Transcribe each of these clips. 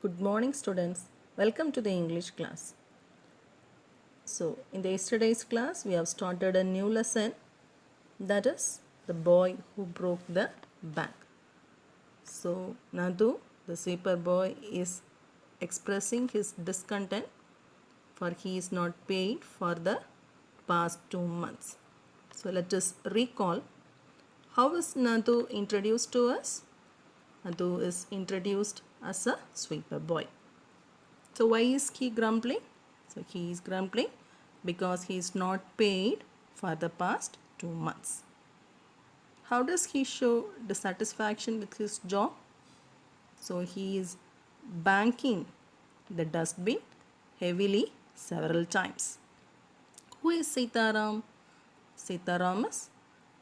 Good morning, students. Welcome to the English class. So, in the yesterday's class, we have started a new lesson, that is the boy who broke the bank. So, Nadu, the sweeper boy, is expressing his discontent for he is not paid for the past 2 months. So, let us recall how is Nadu introduced to us? Nadu is introduced as a sweeper boy. So why is he grumbling? So he is grumbling because he is not paid for the past 2 months. How does he show dissatisfaction with his job? So he is banking the dustbin heavily several times. Who is Sitaram? Sitaram is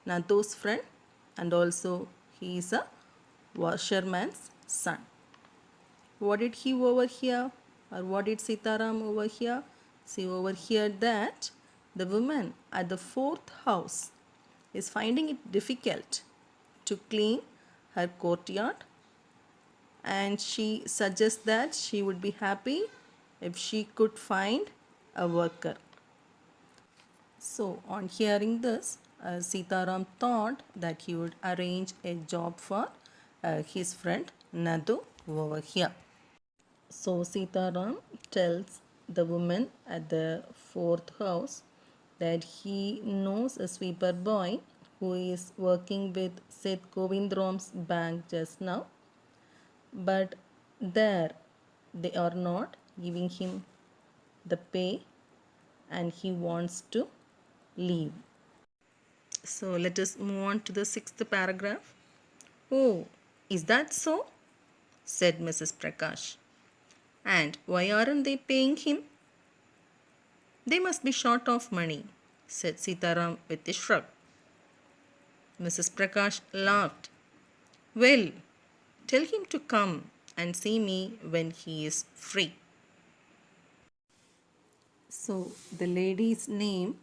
Nathu's friend and also he is a washerman's son. What did he overhear? Or what did Sitaram overhear? See over here that the woman at the fourth house is finding it difficult to clean her courtyard, and she suggests that she would be happy if she could find a worker. So on hearing this, Sitaram thought that he would arrange a job for his friend Nadu over here. So Sitaram tells the woman at the fourth house that he knows a sweeper boy who is working with Seth Govindram's bank just now, but there they are not giving him the pay and he wants to leave. So let us move on to the sixth paragraph. Oh, is that so? Said Mrs. Prakash. And why aren't they paying him? They must be short of money, said Sitaram with a shrug. Mrs. Prakash laughed. Well, tell him to come and see me when he is free. So, the lady's name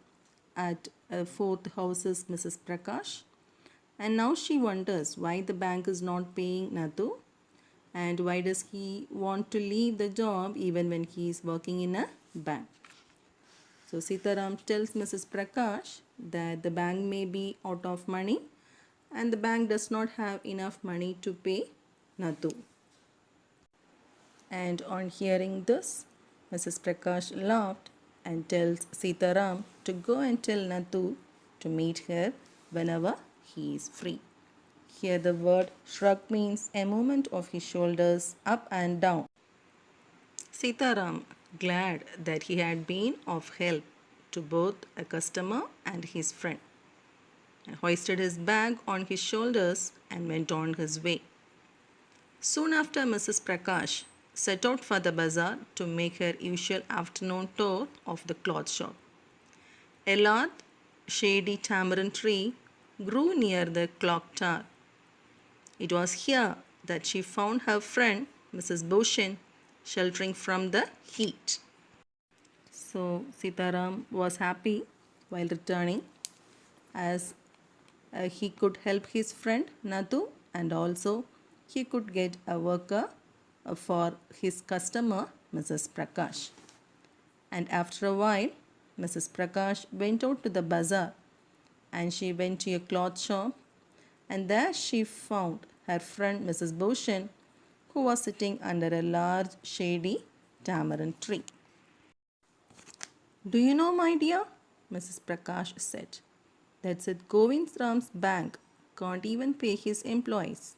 at fourth house is Mrs. Prakash. And now she wonders why the bank is not paying Nathu and why does he want to leave the job even when he is working in a bank. So Sitaram tells Mrs. Prakash that the bank may be out of money and the bank does not have enough money to pay Nathu. And on hearing this, Mrs. Prakash laughed and tells Sitaram to go and tell Nathu to meet her whenever he is free. Here the word shrug means a movement of his shoulders up and down. Sitaram, glad that he had been of help to both a customer and his friend, hoisted his bag on his shoulders and went on his way. Soon after, Mrs. Prakash set out for the bazaar to make her usual afternoon tour of the cloth shop. A large, shady tamarind tree grew near the clock tower. It was here that she found her friend, Mrs. Bhushan, sheltering from the heat. So Sitaram was happy while returning as he could help his friend Nathu and also he could get a worker for his customer Mrs. Prakash. And after a while, Mrs. Prakash went out to the bazaar and she went to a cloth shop and there she found her friend Mrs. Bhushan who was sitting under a large shady tamarind tree. Do you know, my dear, Mrs. Prakash said, that Seth Govindram's bank can't even pay his employees.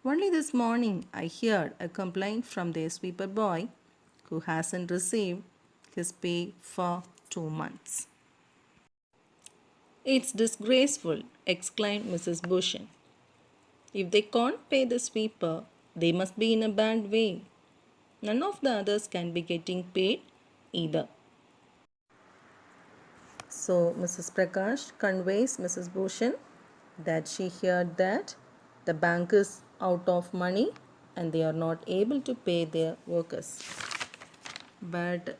Only this morning I heard a complaint from their sweeper boy who hasn't received his pay for 2 months. It's disgraceful, exclaimed Mrs. Bhushan. If they can't pay the sweeper, they must be in a bad way. None of the others can be getting paid either. So Mrs. Prakash conveys Mrs. Bhushan that she heard that the bank is out of money and they are not able to pay their workers. But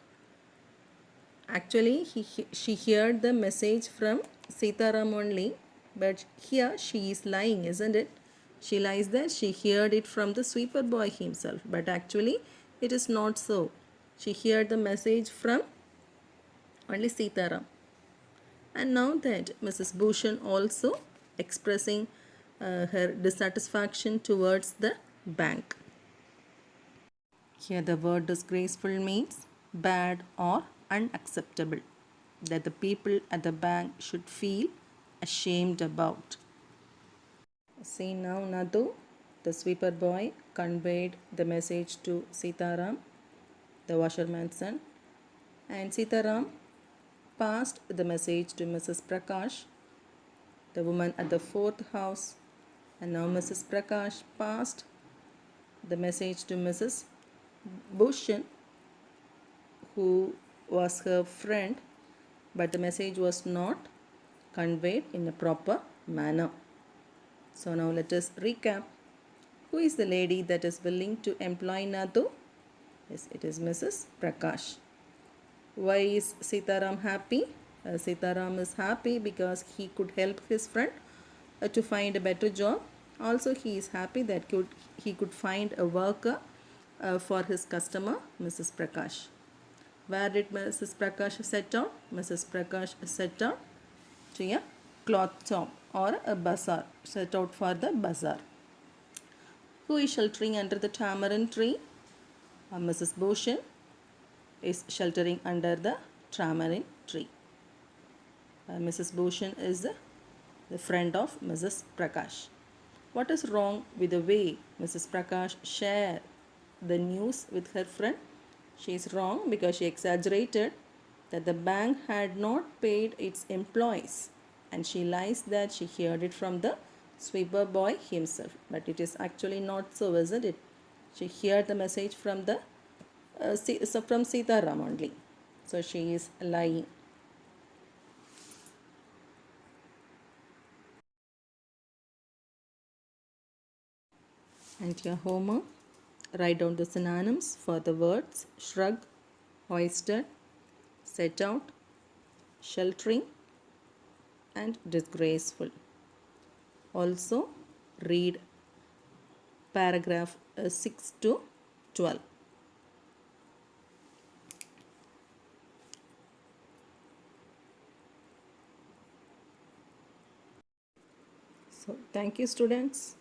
actually she heard the message from Sitaram only, but here she is lying, isn't it? She lies that she heard it from the sweeper boy himself, but actually it is not so. She heard the message from only Sitaram. And now that Mrs. Bhushan also expressing her dissatisfaction towards the bank. Here the word disgraceful means bad or unacceptable, that the people at the bank should feel ashamed about. See now Nadu, the sweeper boy, conveyed the message to Sitaram, the washerman's son, and Sitaram passed the message to Mrs. Prakash, the woman at the fourth house, and now Mrs. Prakash passed the message to Mrs. Bhushan, who was her friend, but the message was not conveyed in a proper manner. So now let us recap. Who is the lady that is willing to employ Nadu? Yes, it is Mrs. Prakash. Why is Sitaram happy? Sitaram is happy because he could help his friend to find a better job. Also, he is happy that he could find a worker for his customer, Mrs. Prakash. Where did Mrs. Prakash set out? Mrs. Prakash set out to a cloth shop or a bazaar, set out for the bazaar. Who is sheltering under the tamarind tree? Mrs. Bhushan is sheltering under the tamarind tree. Mrs. Bhushan is the friend of Mrs. Prakash. What is wrong with the way Mrs. Prakash shared the news with her friend? She is wrong because she exaggerated that the bank had not paid its employees, and she lies that she heard it from the sweeper boy himself. But it is actually not so, isn't it? She heard the message from the from Sitaram only. So she is lying. And your homework, write down the synonyms for the words shrug, hoisted, set out, sheltering, and disgraceful. Also read paragraph 6 to 12. So thank you students.